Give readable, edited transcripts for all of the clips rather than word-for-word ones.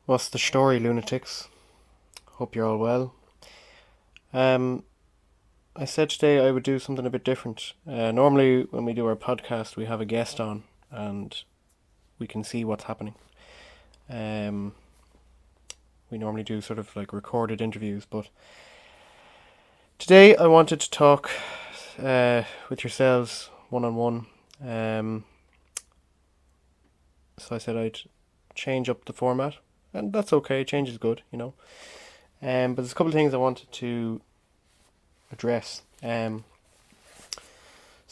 What's the story, lunatics? Hope you're all well. Um, I said today I would do something a bit different. Normally, when we do our podcast, we have a guest on and we can see what's happening. Um, we normally do sort of like recorded interviews, but today I wanted to talk with yourselves one on one. So I said I'd change up the format, and that's okay. Change is good, you know. But there's a couple of things I wanted to address. So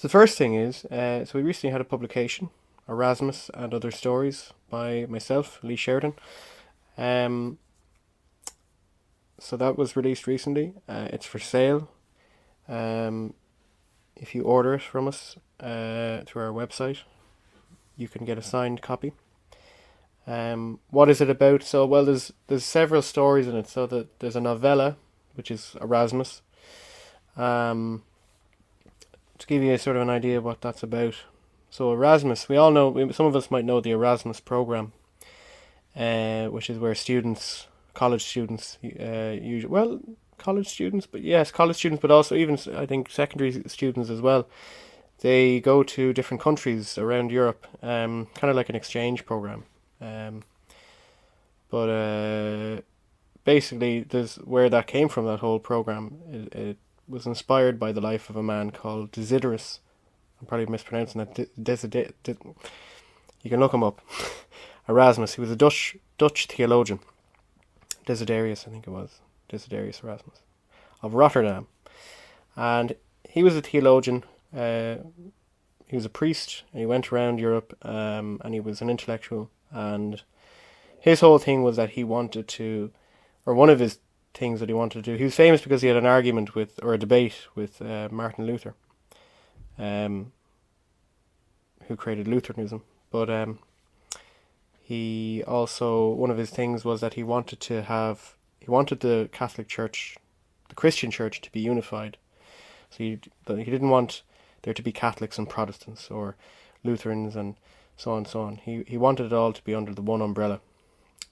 the first thing is, so we recently had a publication, Erasmus and Other Stories, by myself, Lee Sheridan. So that was released recently. It's for sale. If you order it from us through our website, you can get a signed copy. What is it about? So, well, there's several stories in it. So there's a novella, which is Erasmus. To give you a sort of an idea of what that's about. So Erasmus, we all know, some of us might know the Erasmus program, which is where students, college students, college students, but also even I think secondary students as well. They go to different countries around Europe, kind of like an exchange program. But basically, there's where that came from. That whole program, it was inspired by the life of a man called Desiderius. I'm probably mispronouncing that. You can look him up. Erasmus. He was a Dutch theologian. Desiderius, I think it was. Desiderius Erasmus of Rotterdam, and he was a theologian. He was a priest, and he went around Europe, and he was an intellectual. And his whole thing was that he wanted to, or one of his things that he wanted to do. He was famous because he had an argument with, or a debate with, Martin Luther, who created Lutheranism. But he also, one of his things was that he wanted the Catholic Church, the Christian Church, to be unified. So he didn't want there to be Catholics and Protestants or Lutherans and so on and so on. He wanted it all to be under the one umbrella.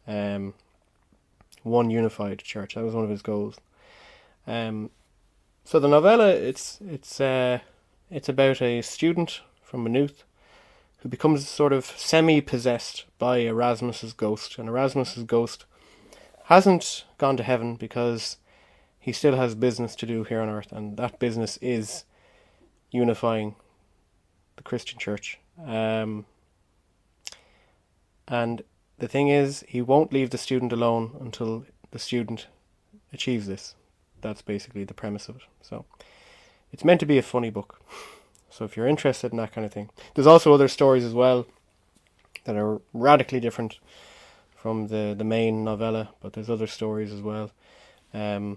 One unified church. That was one of his goals. So the novella, it's about a student from Maynooth who becomes sort of semi-possessed by Erasmus's ghost, and Erasmus's ghost hasn't gone to heaven because he still has business to do here on earth, and that business is unifying the Christian Church. And the thing is, he won't leave the student alone until the student achieves this. That's basically the premise of it. So it's meant to be a funny book. So if you're interested in that kind of thing. There's also other stories as well that are radically different from the main novella, but there's other stories as well. There's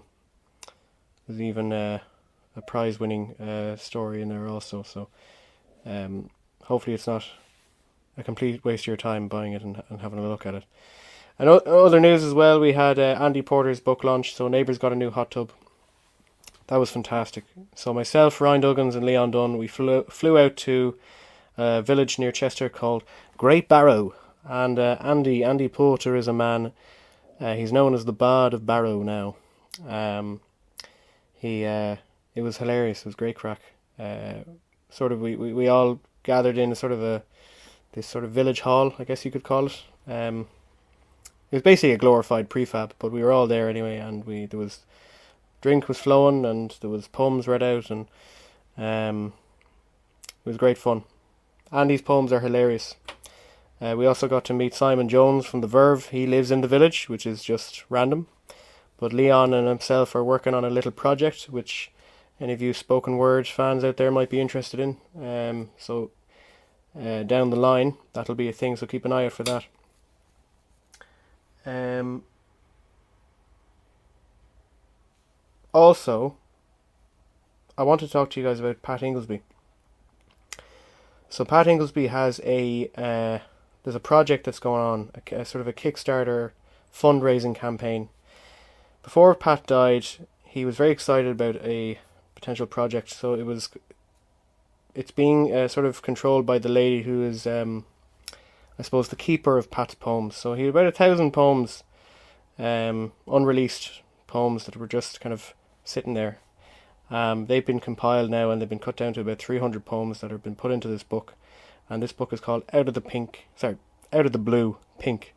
even a prize-winning story in there also. So hopefully it's not a complete waste of your time buying it and having a look at it. And other news as well, we had Andy Porter's book launch, so Neighbours got a new hot tub. That was fantastic. So myself, Ryan Duggins and Leon Dunn, we flew out to a village near Chester called Great Barrow. And Andy Porter is a man, he's known as the Bard of Barrow now. It was hilarious, it was great crack. We all gathered in this sort of village hall, I guess you could call it. It was basically a glorified prefab, but we were all there anyway, and there was drink was flowing, and there was poems read out, and it was great fun. Andy's poems are hilarious. We also got to meet Simon Jones from The Verve. He lives in the village, which is just random, but Leon and himself are working on a little project which any of you spoken word fans out there might be interested in. So down the line, that'll be a thing, so keep an eye out for that. Also, I want to talk to you guys about Pat Ingoldsby. So Pat Ingoldsby has there's a project that's going on, a sort of a Kickstarter fundraising campaign. Before Pat died, he was very excited about a potential project. So it's being sort of controlled by the lady who is, I suppose, the keeper of Pat's poems. So he had about 1,000 poems unreleased poems that were just kind of sitting there. They've been compiled now, and they've been cut down to about 300 poems that have been put into this book. And this book is called Out of the Blue, Pink.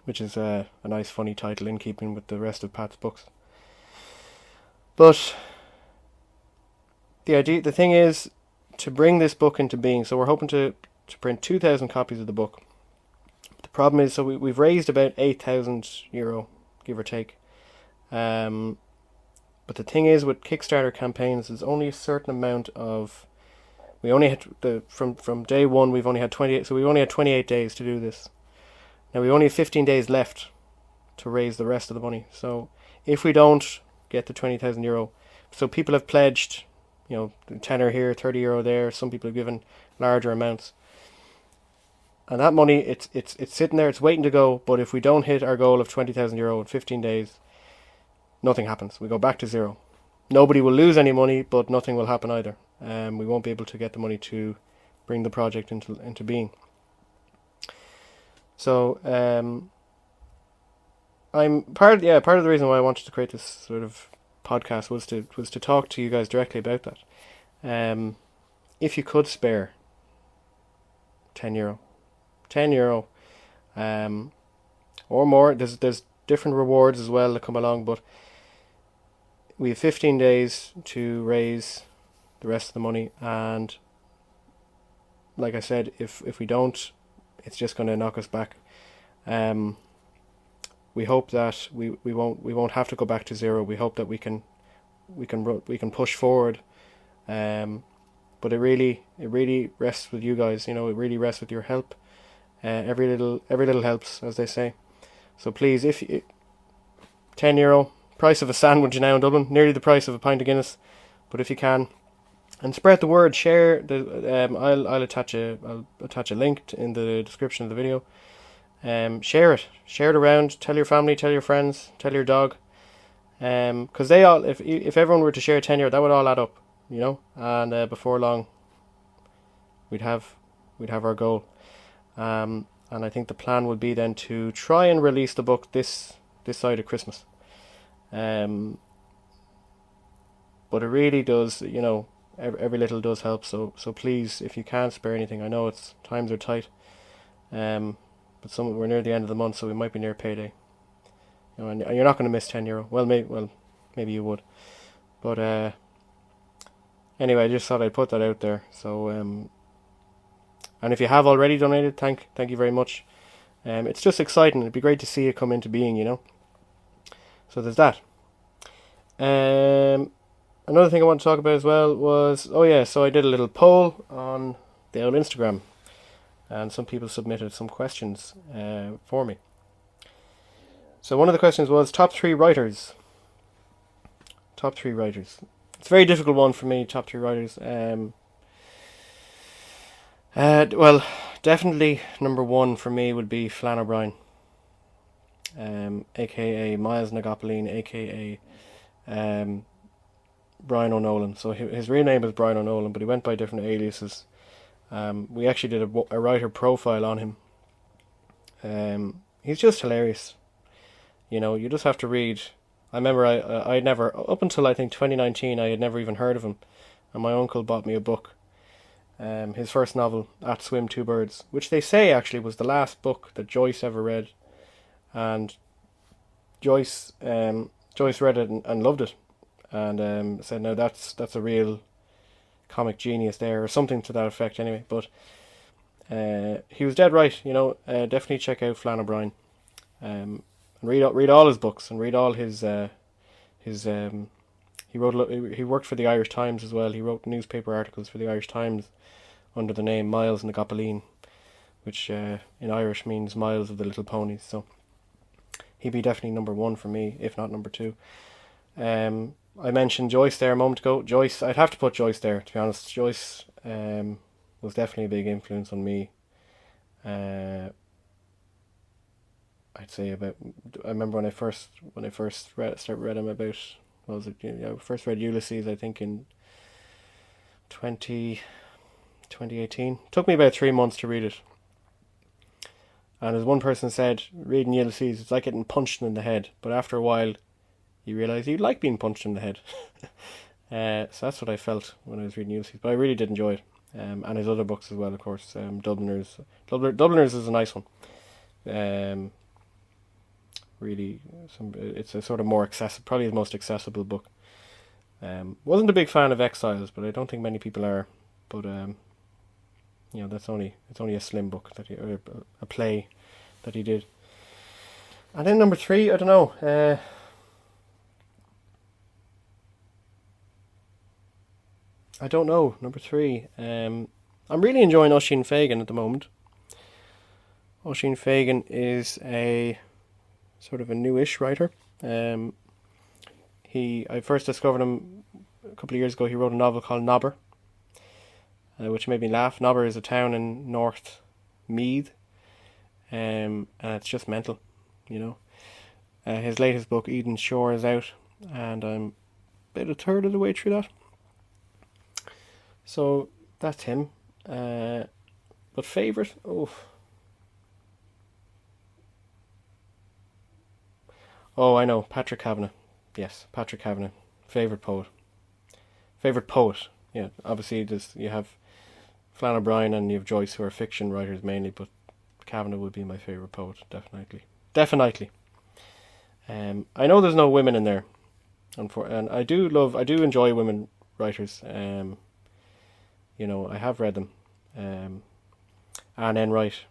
Which is a nice funny title in keeping with the rest of Pat's books. But the thing is to bring this book into being. So we're hoping to print 2,000 copies of the book. The problem is, so we've raised about €8,000, give or take. But the thing is, with Kickstarter campaigns, there's only a certain amount of. We only had from day one. We've only had 28. So we've only had 28 days to do this. Now we only have 15 days left to raise the rest of the money. So if we don't get the €20,000, so people have pledged, tenner here, €30 there. Some people have given larger amounts, and that money it's sitting there, it's waiting to go. But if we don't hit our goal of €20,000 in 15 days, nothing happens. We go back to zero. Nobody will lose any money, but nothing will happen either. We won't be able to get the money to bring the project into being. So I'm part of the reason why I wanted to create this sort of podcast was to talk to you guys directly about that. If you could spare €10, or more, there's different rewards as well that come along, but we have 15 days to raise the rest of the money, and like I said, if we don't, it's just going to knock us back. We hope that we won't have to go back to zero. We hope that we can push forward. But it really rests with you guys. It really rests with your help. Every little helps, as they say. So please, if €10, price of a sandwich now in Dublin, nearly the price of a pint of Guinness. But if you can, and spread the word, share the. I'll attach a link in the description of the video. Share it around. Tell your family, tell your friends, tell your dog. Because they all, if everyone were to share €10, that would all add up, And before long, we'd have our goal. And I think the plan would be then to try and release the book this side of Christmas. But it really does, every little does help. So please, if you can spare anything, I know times are tight. But we're near the end of the month, so we might be near payday. And you're not going to miss €10. Well, maybe you would. But anyway, I just thought I'd put that out there. So and if you have already donated, thank you very much. It's just exciting. It'd be great to see it come into being, So there's that. Another thing I want to talk about as well was, so I did a little poll on the old Instagram, and some people submitted some questions for me. So one of the questions was top three writers. It's a very difficult one for me, top three writers. Well, definitely number one for me would be Flann O'Brien, aka Miles Nagopaline, aka Brian O'Nolan. So his real name is Brian O'Nolan, but he went by different aliases. We actually did a writer profile on him. He's just hilarious. You just have to read. I remember I'd never, up until I think 2019, I had never even heard of him, and my uncle bought me a book. His first novel, At Swim Two Birds, which they say actually was the last book that Joyce ever read, and Joyce read it and loved it, and said, "No, that's a real comic genius there," or something to that effect. Anyway, but he was dead right. Definitely check out Flann O'Brien, and read all his books, and read all his. He worked for the Irish Times as well. He wrote newspaper articles for the Irish Times under the name Miles Nagopaline, which in Irish means Miles of the Little Ponies. So he'd be definitely number one for me, if not number two. I mentioned Joyce there a moment ago. Joyce, I'd have to put Joyce there, to be honest. Joyce was definitely a big influence on me. I'd say I remember when I first read him about. What was it? I first read Ulysses, I think, in 2018. Took me about 3 months to read it. And as one person said, reading Ulysses, it's like getting punched in the head. But after a while, you realise you like being punched in the head. So that's what I felt when I was reading Ulysses. But I really did enjoy it. And his other books as well, of course. Dubliners is a nice one. Really, it's a sort of more accessible, probably the most accessible book. Wasn't a big fan of Exiles, but I don't think many people are. But it's only a slim book or a play that he did. And then number 3, I don't know. I don't know. Number 3. I'm really enjoying Oisin Fagan at the moment. Oisin Fagan is a sort of a newish writer. I first discovered him a couple of years ago. He wrote a novel called Nobber, which made me laugh. Nobber is a town in North Meath, and it's just mental, you know. His latest book, Eden Shore, is out, and I'm about a third of the way through that. So that's him. But favourite? Oh, I know, Patrick Kavanagh. Yes, Patrick Kavanagh. Favourite poet. Favourite poet. Yeah, obviously you have Flann O'Brien and you have Joyce, who are fiction writers mainly, but Kavanagh would be my favourite poet, definitely. Definitely. I know there's no women in there, and I do enjoy women writers. I have read them. Anne Enright,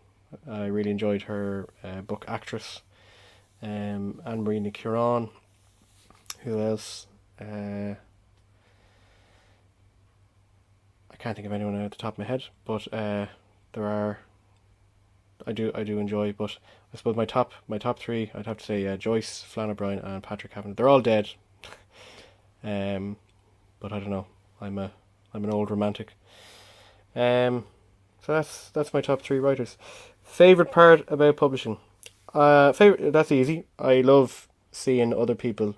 I really enjoyed her book Actress. Anne Marie Curon. Who else? I can't think of anyone at the top of my head, but there are. I do enjoy, but I suppose my top 3, I'd have to say Joyce, Flann O'Brien, and Patrick Kavanagh. They're all dead. But I don't know. I'm an old romantic. So that's my top 3 writers. Favorite part about publishing. That's easy. I love seeing other people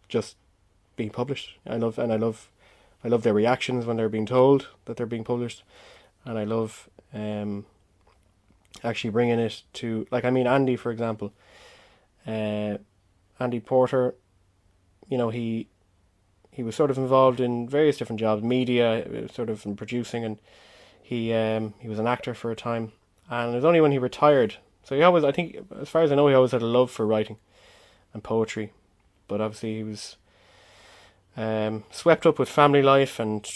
just being published. I love their reactions when they're being told that they're being published, and I love actually bringing it to, like, Andy, for example. Andy Porter, he was sort of involved in various different jobs, media, sort of in producing, and he was an actor for a time. And it was only when he retired. So he always, I think, as far as I know, he always had a love for writing and poetry. But obviously he was swept up with family life and,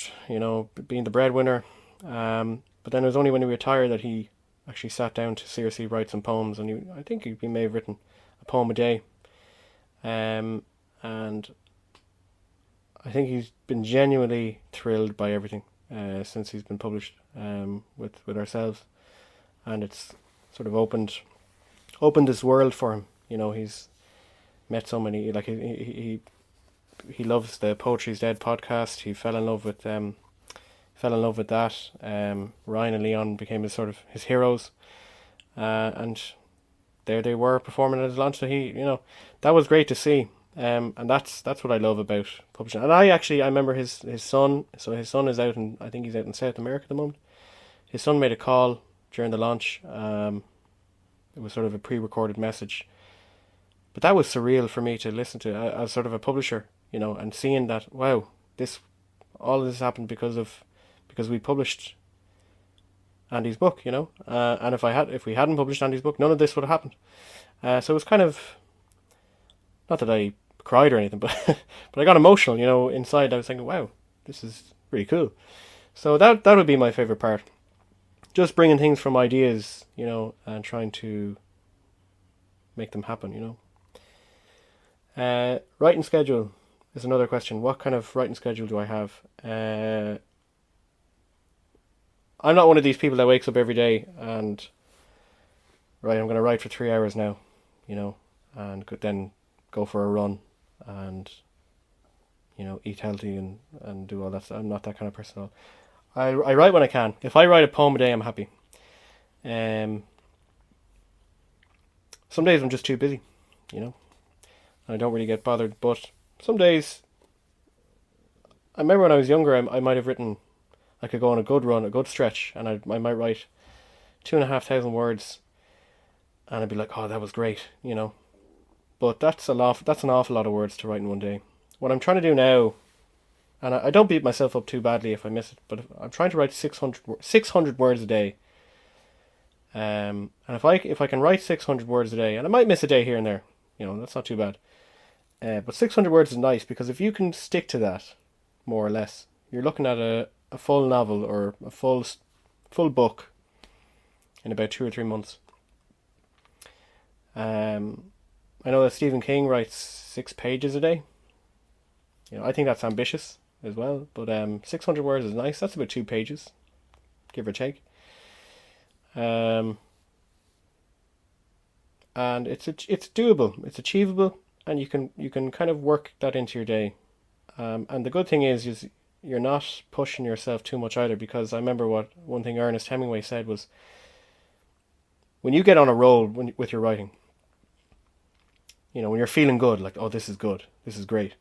being the breadwinner. But then it was only when he retired that he actually sat down to seriously write some poems. And I think he may have written a poem a day. And I think he's been genuinely thrilled by everything since he's been published with ourselves. And it's sort of opened this world for him. He's met so many, like he loves the Poetry's Dead podcast. He fell in love with that. Ryan and Leon became his heroes, and there they were performing at his launch. So that was great to see. And that's what I love about publishing. And I remember his son. So his son is out, and I think he's out in South America at the moment. His son made a call during the launch. It was sort of a pre-recorded message, but that was surreal for me to listen to as sort of a publisher, and seeing that, wow, all of this happened because we published Andy's book, and if we hadn't published Andy's book, none of this would have happened. So it was kind of, not that I cried or anything, but but I got emotional, inside. I was thinking, wow, this is really cool. So that would be my favorite part. Just bringing things from ideas, and trying to make them happen, Writing schedule is another question. What kind of writing schedule do I have? I'm not one of these people that wakes up every day and, right, I'm going to write for 3 hours now, and then go for a run and, eat healthy and do all that stuff. I'm not that kind of person at all. I write when I can. If I write a poem a day, I'm happy. Some days I'm just too busy, I don't really get bothered. But some days, I remember when I was younger, I might have written, I could go on a good run, a good stretch, and I might write 2,500 words, and I'd be like, oh, that was great, you know. But that's an awful lot of words to write in one day. What I'm trying to do now, and I don't beat myself up too badly if I miss it, but I'm trying to write 600 words a day. And if I can write 600 words a day, and I might miss a day here and there, you know, that's not too bad. But 600 words is nice, because if you can stick to that, more or less, you're looking at a full novel or a full book in about 2 or 3 months. I know that Stephen King writes 6 pages a day. You know, I think that's ambitious as well, but 600 words is nice. That's about 2 pages, give or take. And it's doable, it's achievable, and you can kind of work that into your day. And the good thing is you're not pushing yourself too much either, because I remember one thing Ernest Hemingway said was, when you get on a roll with your writing, you know, when you're feeling good, like, oh, this is good, this is great,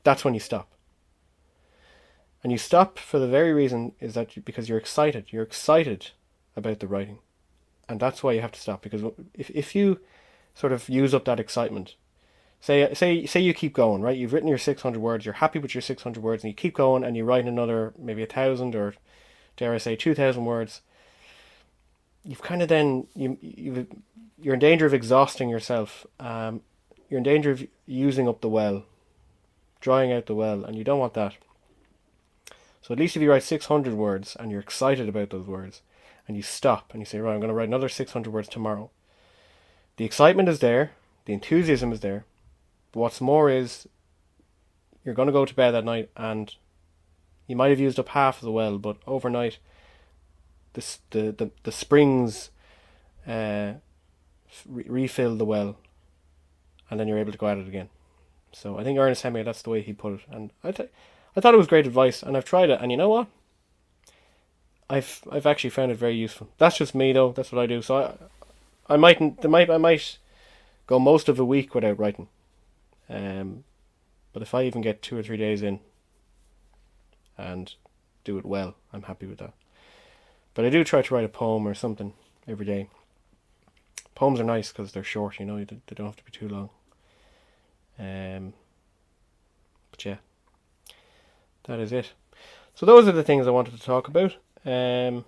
that's when you stop. And you stop for the very reason is that because you're excited about the writing. And that's why you have to stop, because if you sort of use up that excitement, say you keep going, right? You've written your 600 words, you're happy with your 600 words, and you keep going and you write another maybe 1,000 or, dare I say, 2,000 words. You've kind of then you're in danger of exhausting yourself. You're in danger of using up the well, drying out the well, and you don't want that. So at least if you write 600 words and you're excited about those words, and you stop and you say, right, I'm going to write another 600 words tomorrow. The excitement is there, the enthusiasm is there, but what's more is you're going to go to bed that night and you might have used up half of the well, but overnight the springs refill the well, and then you're able to go at it again. So I think Ernest Hemingway, that's the way he put it, and I thought it was great advice, and I've tried it, and you know what? I've actually found it very useful. That's just me though. That's what I do. So I might go most of a week without writing. But if I even get 2 or 3 days in and do it well, I'm happy with that. But I do try to write a poem or something every day. Poems are nice because they're short, you know, they don't have to be too long. But yeah, that is it. So those are the things I wanted to talk about. But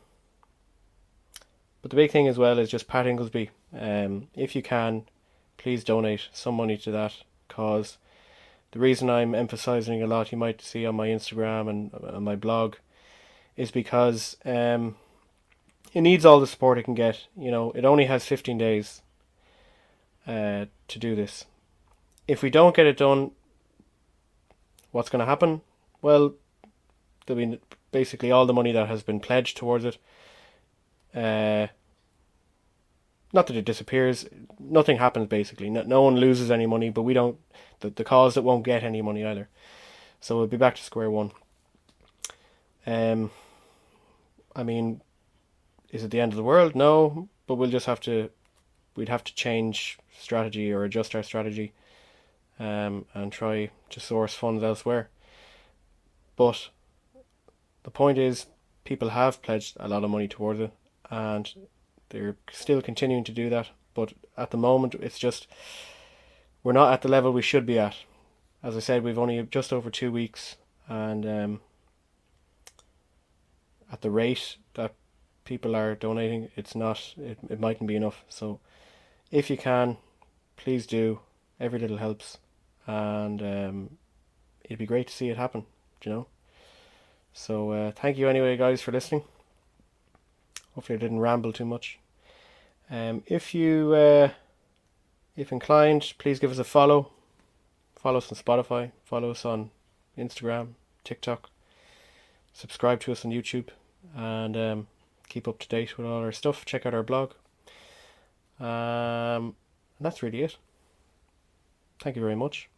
the big thing as well is just Pat Ingoldsby. If you can, please donate some money to that cause. The reason I'm emphasising a lot, you might see on my Instagram and on my blog, is because it needs all the support it can get. You know, it only has 15 days to do this. If we don't get it done, what's going to happen? Well, there'll be basically all the money that has been pledged towards it. Not that it disappears, nothing happens basically. No one loses any money, but we don't. The cause that won't get any money either. So we'll be back to square one. I mean, is it the end of the world? No, but we'd have to change strategy or adjust our strategy, and try to source funds elsewhere. But the point is, people have pledged a lot of money towards it, and they're still continuing to do that. But at the moment, it's just, we're not at the level we should be at. As I said, we've only just over 2 weeks, and at the rate that people are donating, it mightn't be enough. So if you can, please do. Every little helps, and it'd be great to see it happen, you know. So thank you anyway, guys, for listening. Hopefully I didn't ramble too much. If inclined, please give us a follow. Follow us on Spotify. Follow us on Instagram, TikTok. Subscribe to us on YouTube, and keep up to date with all our stuff. Check out our blog. And that's really it. Thank you very much.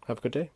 Have a good day.